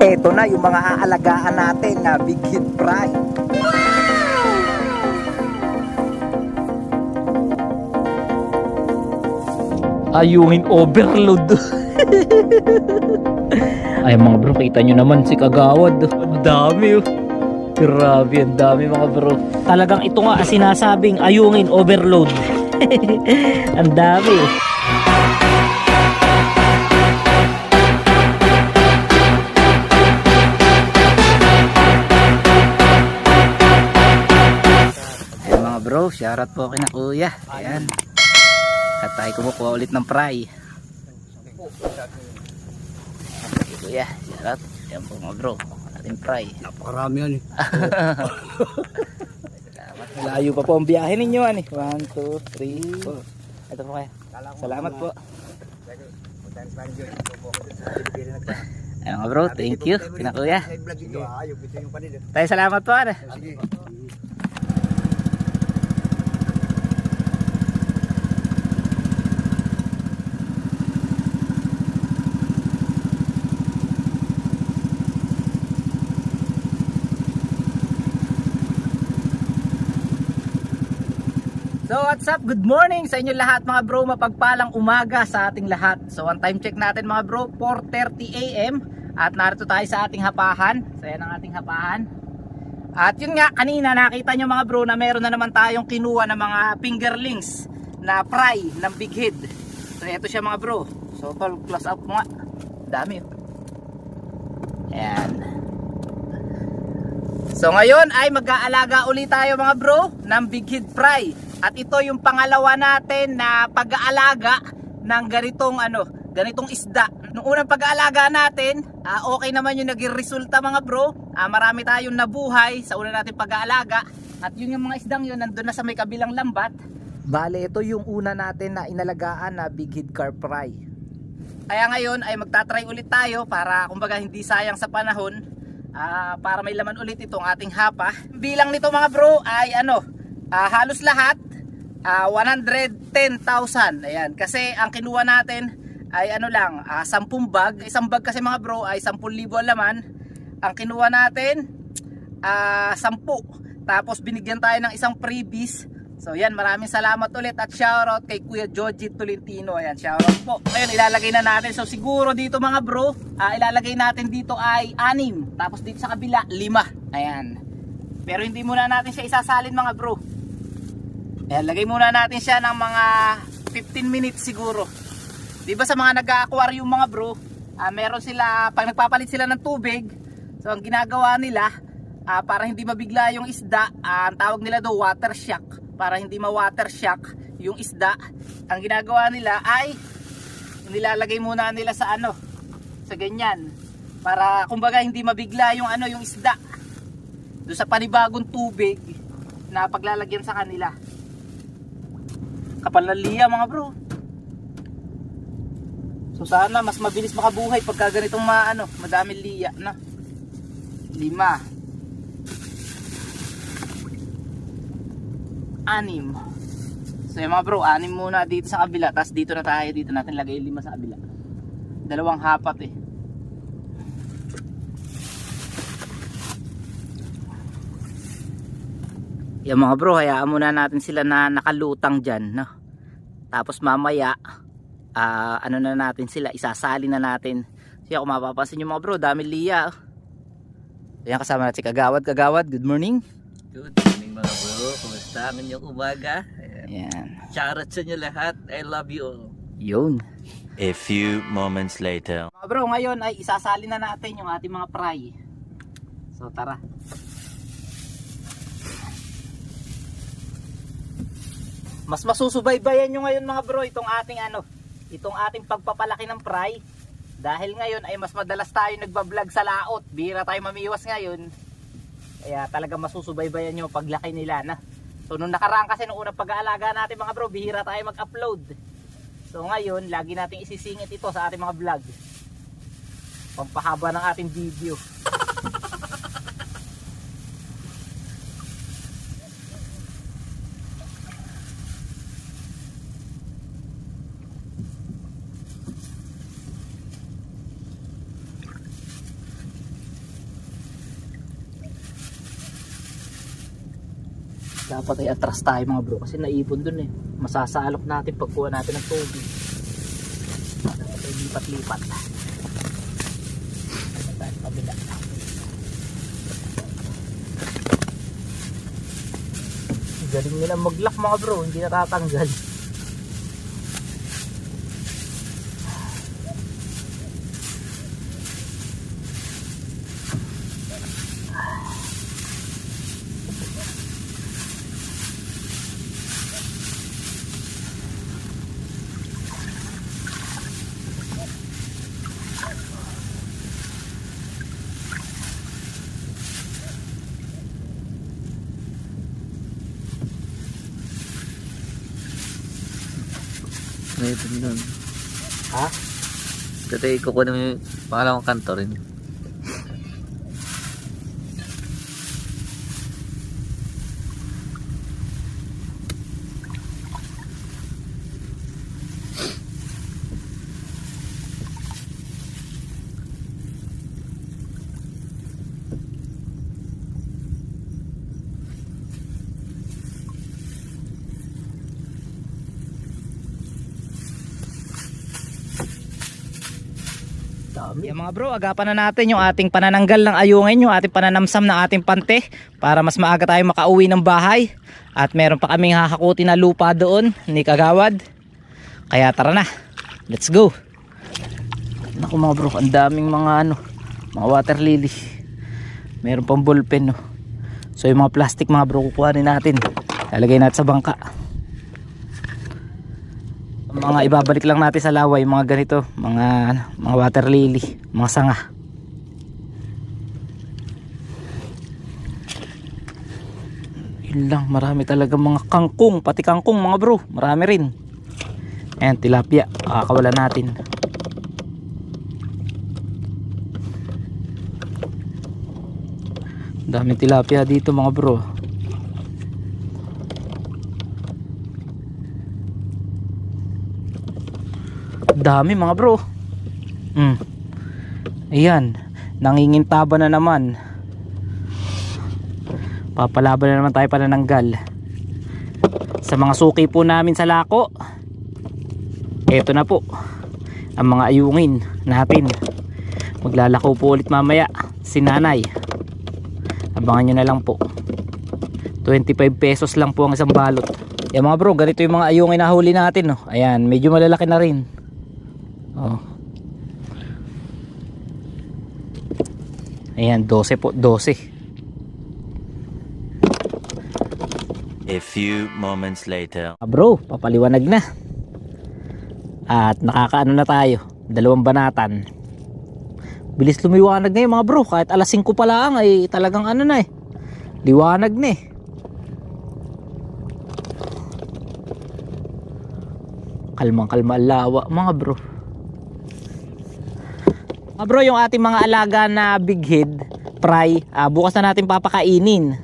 Eto na yung mga aalagaan natin na big hit fry. Ayungin overload. Ay mga bro, kita nyo naman si Kagawad. Ang dami oh. Grabe, ang dami mga bro. Talagang ito nga sinasabing ayungin overload. Ang dami oh. Ayan mga bro, shoutout po kina kuya. Ayan. At tayo kumukuha ulit ng fry. Kuya, shoutout. Ayan po mga bro, ating fry. Napakarami yan eh. Malayo pa po ang biyahe ninyo. 1, 2, 3, 4. Ito po kaya. Salamat po. Ayan mga bro, thank you. Pinakuya. Tayo salamat po. So what's up? Good morning sa inyo lahat mga bro. Mapagpalang umaga sa ating lahat. So ang time check natin mga bro, 4:30 AM. At narito tayo sa ating hapahan. So yan ang ating hapahan. At yun nga, kanina nakita nyo mga bro na meron na naman tayong kinuha ng mga fingerlings na fry ng big head. So ito siya mga bro. So tol, close up mo nga. Dami oh. Ayan. So ngayon ay mag-aalaga ulit tayo mga bro ng big head fry. At ito yung pangalawa natin na pag-aalaga ng ganitong isda. Nung unang pag-aalaga natin, okay naman yung naging resulta mga bro. Marami tayong nabuhay sa una natin pag-aalaga. At yun yung mga isdang yun nandun na sa may kabilang lambat. Bale, ito yung una natin na inalagaan na big head carp fry. Kaya ngayon ay magta-try ulit tayo para kumbaga hindi sayang sa panahon. Para may laman ulit itong ating hapa. Bilang nito mga bro ay halos lahat 110,000. Ayan, kasi ang kinuha natin ay 10 bag. Isang bag kasi mga bro ay 10,000 laman. Ang kinuha natin 10. Tapos binigyan tayo ng isang freebies. So yan, maraming salamat ulit at shoutout kay Kuya Joji Tolentino. Ayan, shoutout po. Ngayon ilalagay na natin. So siguro dito mga bro, ilalagay natin dito ay 6. Tapos dito sa kabila 5. Ayan. Pero hindi muna natin siya isasalin mga bro. Ayan, lagay muna natin siya ng mga 15 minutes siguro. Diba sa mga nag-aquarium mga bro, meron sila, pag nagpapalit sila ng tubig, so ang ginagawa nila, para hindi mabigla yung isda, ang tawag nila do water shock. Para hindi ma-water shock yung isda, ang ginagawa nila ay nilalagay muna nila sa sa ganyan. Para kumbaga hindi mabigla yung yung isda doon sa panibagong tubig na paglalagyan sa kanila. Kapal na liya mga bro. So sana mas mabilis makabuhay pagka ganitong madaming liya na. 5, 6, 6. So yung mga bro, 6 muna dito sa kabila. Tapos dito na tayo, dito natin lagay 5 sa kabila. 2 hapat eh. Yung mga bro, hayaan muna natin sila na nakalutang dyan, no? Tapos mamaya na natin sila, isasali na natin. Siya, kung mapapansin nyo mga bro, dami liya. Ayan, kasama natin si Kagawad. Kagawad, good morning. Good morning mga bro, kumusta ang inyong umaga? Ayan. Shoutout sa inyo lahat, I love you all. Yun. A few moments later. Mga bro, ngayon ay isasali na natin yung ating mga fry. So tara. Mas masusubaybayan nyo ngayon mga bro itong ating pagpapalaki ng fry. Dahil ngayon ay mas madalas tayo nagbablog sa laot. Bihira tayo mamiwas ngayon. Kaya talaga masusubaybayan nyo paglaki nila na. So nung nakaraan kasi nung unang pag-aalaga natin mga bro, bihira tayo mag-upload. So ngayon, lagi nating isisingit ito sa ating mga vlog. Pampahaba ng ating video. Dapat ay atras tayo mga bro kasi naipon dun eh. Masasalok natin pagkuha natin ng tubig. Dapat ay lipat-lipat. Tayo kabila. Galing nila mag-lock mga bro, hindi natatanggal. Ito nun. Ha? Dati kukunin mo yung pangalawang kanto rin. Yan mga bro, agapan na natin yung ating panananggal ng ayungin, yung ating pananamsam ng ating pante para mas maaga tayo makauwi ng bahay. At meron pa kaming hahakuti na lupa doon ni Kagawad. Kaya tara na, let's go. Naku mga bro, ang daming mga mga water lily. Meron pang ballpen no. So yung mga plastic mga bro, kukuhanin natin. Lalagay natin sa bangka. Mga ibabalik lang natin sa laway, mga ganito, mga water lily, mga sanga. Yun lang, marami talaga mga kangkong, pati kangkong mga bro, marami rin. Ayan, tilapia, kakawala natin. Daming tilapia dito mga bro. Dami mga bro. Ayan, nangingintaba na naman. Papalaban na naman tayo panananggal sa mga suki po namin sa lako. Eto na po ang mga ayungin natin. Maglalako po ulit mamaya si nanay. Abangan nyo na lang po. 25 pesos lang po ang isang balot. Yan mga bro, ganito yung mga ayungin na huli natin no? Ayan, medyo malalaki na rin. Oh. Ayan, 12 po, 12. A few moments later. Bro, papaliwanag na. At nakakaano na tayo, 2 banatan. Bilis lumiwanag ngayon mga bro, kahit alas 5 pa lang ay talagang na eh. Liwanag na eh. Kalmang-kalma lawa mga bro. Bro, yung ating mga alaga na big head fry, bukas na natin papakainin.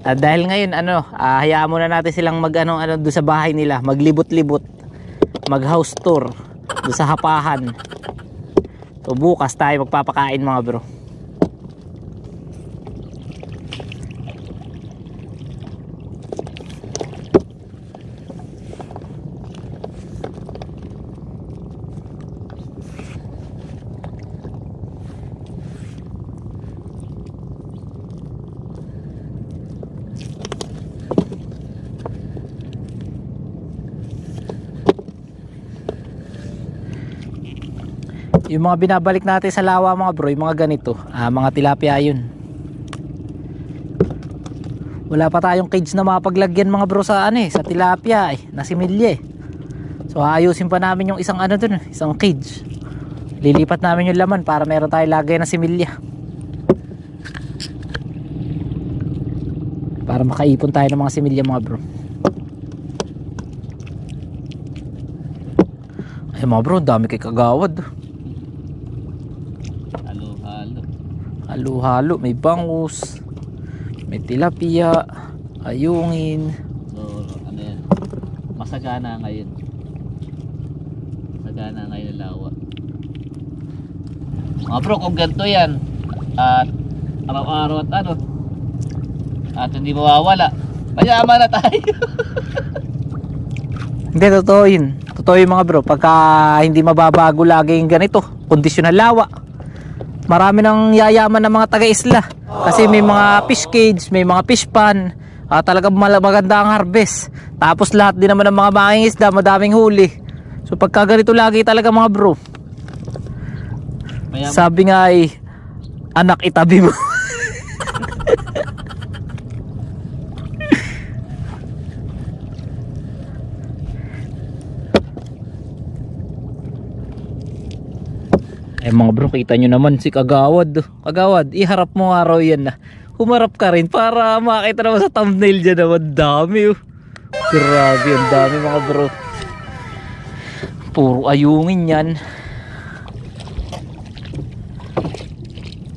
Dahil ngayon hayaan muna natin silang mag doon sa bahay nila, maglibot-libot, mag house tour doon sa hapahan. So bukas tayo magpapakain mga bro. Yung mga binabalik natin sa lawa mga bro, yung mga ganito, mga tilapia yun. Wala pa tayong cage na mapaglagyan mga bro sa sa tilapia na similye. So ayusin pa namin yung isang dun, isang cage. Lilipat namin yung laman para meron tayong lagay na similya. Para makaipon tayo ng mga similya mga bro. Ay mga bro, dami kay Kagawad. Halo-halo, may bangus, may tilapia, ayungin. So, yan? Masagana ngayon. Masagana ngayon ang lawa. Mga bro, kung ganito yan, at araw-araw at at hindi mawawala, Mayaman na tayo. Hindi, totoo yun. Totoo yun mga bro. Pagka hindi mababago lagi yung ganito, kondisyon ng lawa, marami nang yayaman ng mga taga-isla. Kasi may mga fish cage, may mga fish pan, talagang maganda ang harvest. Tapos lahat din naman ng mga mangingisda, madaming huli. So pagka ganito lagi talaga mga bro, sabi nga ay, anak itabi mo. Eh mga bro, kita nyo naman si Kagawad. Kagawad, iharap mo araw yan na. Humarap ka rin para makita naman sa thumbnail dyan naman. Dami oh. Grabe, ang dami mga bro. Puro ayungin yan.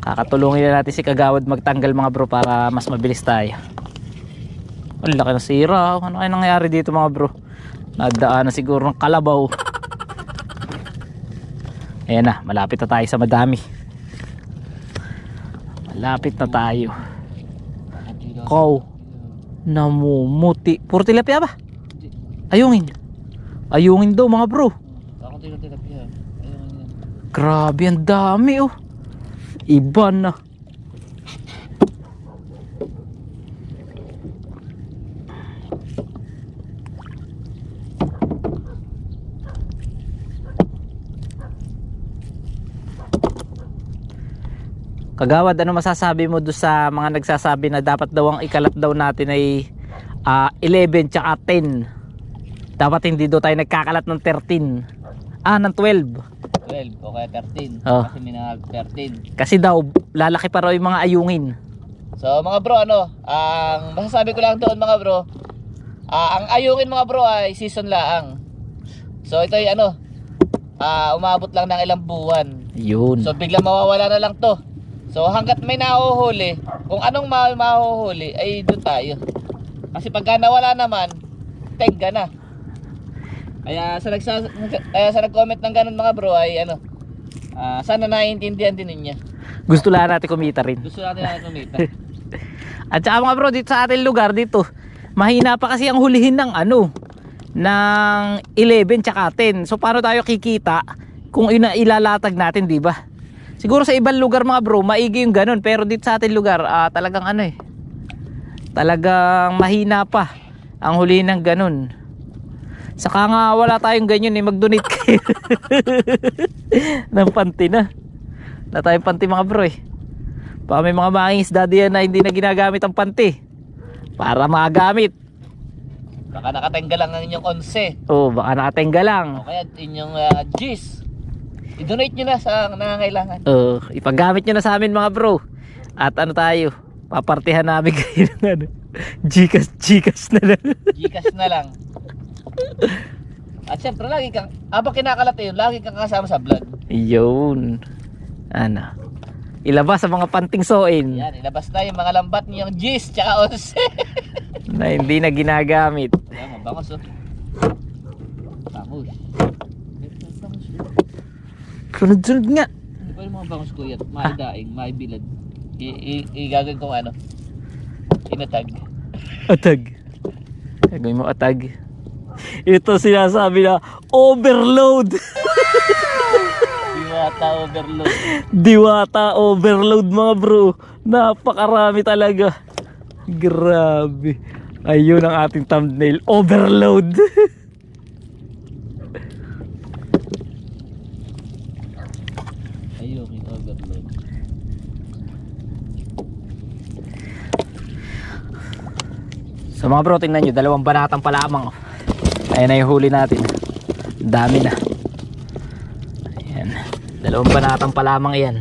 Kakatulungin na natin si Kagawad magtanggal mga bro para mas mabilis tayo. Ang laki na sira. Ano kaya nangyari dito mga bro? Nadaan na siguro ng kalabaw. Ayan na, malapit na tayo sa madami. Malapit na tayo. Kow, namumuti. Puro tilapia ba? Ayungin. Ayungin daw mga bro. Grabe, ang dami oh. Iba na. Kagawad, ano masasabi mo doon sa mga nagsasabi na dapat daw ang ikalat daw natin ay 11 tsaka 10? Dapat hindi daw tayo nagkakalat ng 13. Ng 12. 12 o kaya 13. Oh. Kasi may mga 13. Kasi daw lalaki pa raw yung mga ayungin. So mga bro, ang masasabi ko lang doon mga bro, ang ayungin mga bro ay season laang. So ito ay umabot lang ng ilang buwan. Yun. So biglang mawawala na lang to. So hanggat may nahuhuli, kung anong mahuhuli ay doon tayo. Kasi pagka nawala naman, tagga na. Kaya sa nag-comment ng ganun mga bro ay sana naiintindihan din ninyo. Gusto lang natin kumita rin. Gusto natin kumita. At saka mga bro, dito sa ating lugar dito, mahina pa kasi ang hulihin ng ng 11 tsaka 10. So paano tayo kikita kung ilalatag natin, di ba? Siguro sa ibang lugar mga bro, maigi yung ganun. Pero dito sa ating lugar, talagang talagang mahina pa ang hulihin ng ganun. Saka nga wala tayong ganyan mag-donate kayo ng panty na. Wala tayong panty mga bro eh. Baka may mga mangingisda diyan na hindi na ginagamit ang panty para magamit. Baka nakatengga lang ang inyong 11. Baka nakatengga lang. O kaya inyong G's. I-donate nyo na sa nangangailangan. Ipagamit nyo na sa amin mga bro. At tayo, papartihan namin kayo ng Gcash na lang. Gcash na lang. At syempre lagi kang, habang kinakalat yun, lagi kang kasama sa vlog. Yun. Ilabas sa mga panting soin. Yan, ilabas na yung mga lambat niyong G's tsaka 11. Na hindi na ginagamit. Yan, mabangos oh. Bangus. Sunod-sunod nga. Ano ba yung mga bangus ko yan? Maidaing, maibilad. Igagawin kong inatag. Atag. Gagawin mo atag. Ito sinasabi na overload. Diwata overload. Diwata overload mga bro. Napakarami talaga. Grabe. Ayun ang ating thumbnail. Overload. Ayun, overload. So mga bro, tingnan nyo, 2 banatang pa lamang. Ayan na yung huli natin. Dami na. Ayan. 2 banatang pa lamang yan.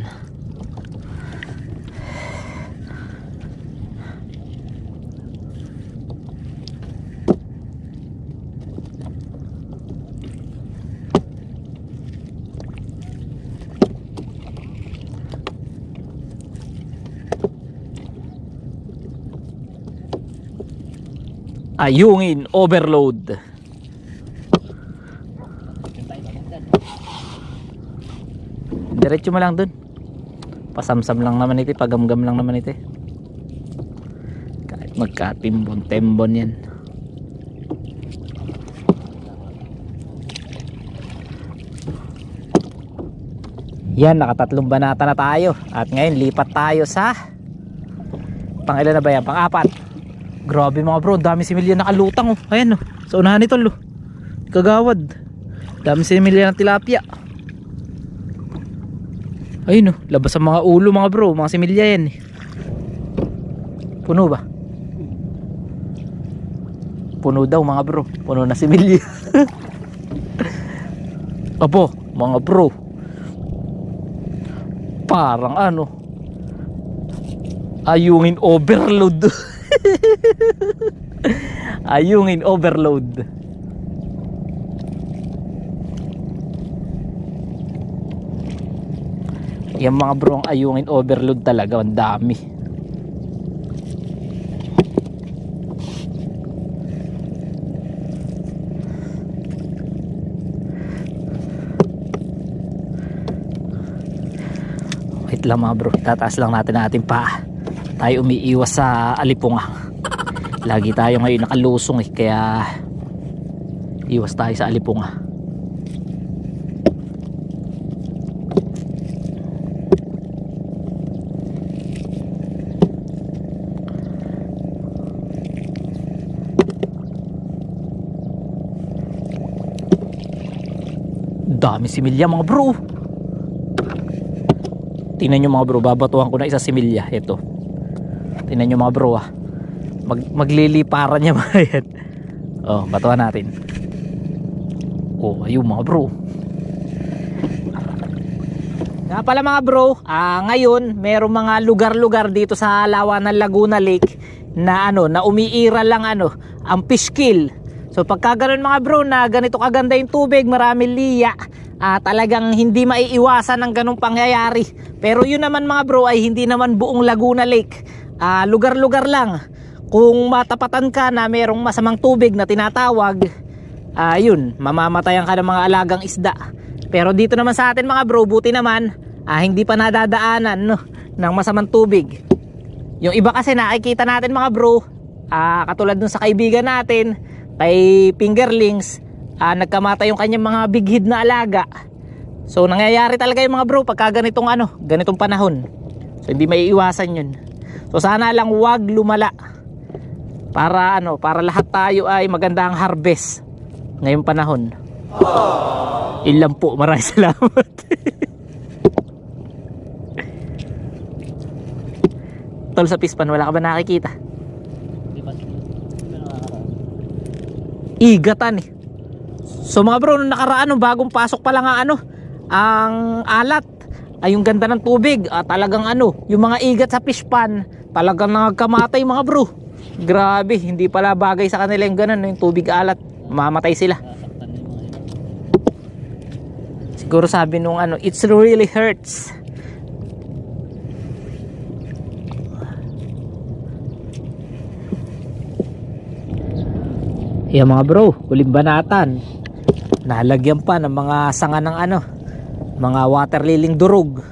Ayungin overload. Diretso mo lang dun. Pasamsam lang naman ito, pagamgam lang naman ito. Kahit Magkatimbon-tembon yan. Yan, nakatatlong banata na tayo. At ngayon lipat tayo sa pangilan na ba yan? Pang-apat. Grabe mga bro, dami similya nakalutang oh. Ayan oh, sa unahan nito oh. Kagawad. Dami similya ng tilapia. Ayun oh, labas ang mga ulo mga bro, mga similya yan eh. Puno ba? Puno daw mga bro, puno na similya. Apo, mga bro. Parang ano, ayungin overload. Ayungin overload. Yan mga bro, ang ayungin overload talaga, ang dami. Wait lang mga bro, tataas lang natin ang ating paa. Tayo umiiwas sa alipunga. Lagi tayo ngayon nakalusong eh, kaya iwas tayo sa alipunga. Dami similya mga bro. Tingnan nyo mga bro, babatuhan ko na isa similya. Ito, tingnan nyo mga bro ah. Magliliparan niya mga yan. Oh, batuhan natin. Oh, ayun mga bro. Nga pala mga bro, ngayon merong mga lugar-lugar dito sa Lawanan Laguna Lake na ano, na umiiral lang ano, ang fish kill. So pagka ganun mga bro na ganito kaganda yung tubig, maraming liya, talagang hindi maiiwasan ng ganung pangyayari. Pero yun naman mga bro ay hindi naman buong Laguna Lake, lugar-lugar lang. Kung matapatan ka na merong masamang tubig na tinatawag, yun, mamamatayan ka ng mga alagang isda. Pero dito naman sa atin mga bro, buti naman hindi pa nadadaanan no, ng masamang tubig. Yung iba kasi nakikita natin mga bro, katulad dun sa kaibigan natin kay Fingerlings, nagkamata yung kanyang mga big head na alaga. So nangyayari talaga yung mga bro pagka ganitong ano, ganitong panahon. So hindi maiiwasan yun. So sana lang wag lumala, para ano, para lahat tayo ay magandang harvest ngayong panahon. Ilan po, maraming salamat. Tol, sa pispan wala ka ba nakikita? Igatan eh. So mga bro, nung nakaraan, nung bagong pasok pa lang ang alat, ay yung ganda ng tubig, talagang ano, yung mga igat sa fish pan talagang nagkamatay mga bro. Grabe, hindi pala bagay sa kanila yung ganun, yung tubig alat, mamatay sila. Siguro sabi nung ano, it's really hurts. Yan mga bro, huling banatan. Nalagyan pa ng mga sanga ng ano, mga water liling durog.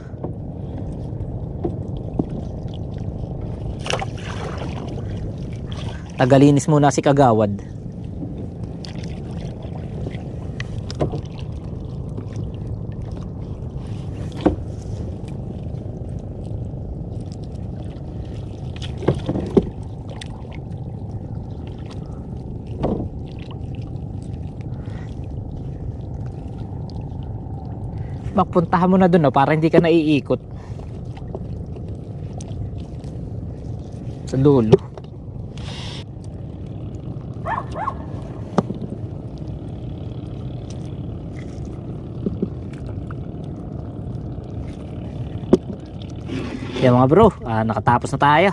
Tagalinis muna si Kagawad. Magpuntahan mo na dun para hindi ka naiikot sa dulo. Yan mga bro, nakatapos na tayo.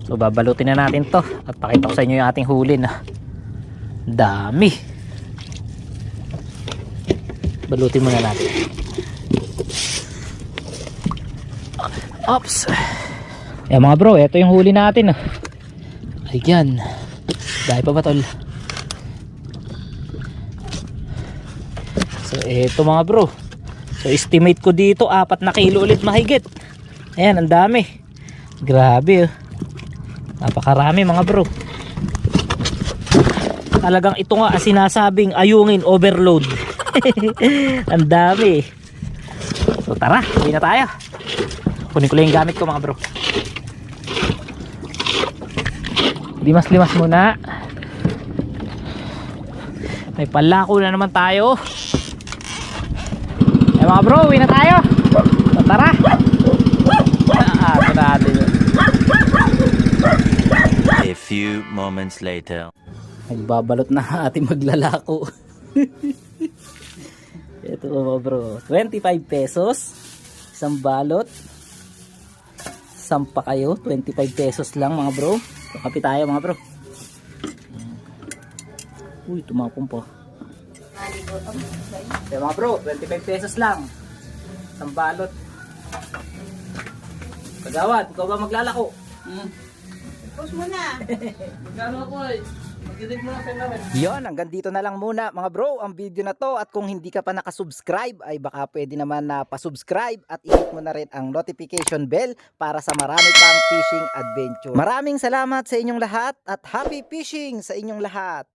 So babalutin na natin to at pakita ko sa inyo yung ating huli na dami. Balutin muna natin. Oops. Yan mga bro, ito yung huli natin. Ayan. Dahil pa ba tol? So ito mga bro. So estimate ko dito 4 na kilo ulit mahigit. Ayan, ang dami. Grabe oh. Napakarami mga bro. Talagang ito nga sinasabing ayungin overload. Ang dami. So tara, uwi na tayo. Kunin ko lang yung gamit ko mga bro. Limas-limas muna. May palako na naman tayo. Eh mga bro, uwi na tayo. So tara. Ito natin. A few moments later. Nagbabalot na ating maglalako. Ito mga bro, 25 pesos isang balot. Sampa kayo, 25 pesos lang mga bro. Kapi tayo mga bro. Uy, tumapong po. Kaya mga bro, 25 pesos lang isang balot. Kagawad, ikaw ba maglalako? Push mo na. Magkano ako eh? Mag-delete mo na sa namin. Yon, hanggang dito na lang muna mga bro ang video na to, at kung hindi ka pa nakasubscribe ay baka pwede naman na pasubscribe at i-hit mo na rin ang notification bell para sa marami pang fishing adventure. Maraming salamat sa inyong lahat at happy fishing sa inyong lahat.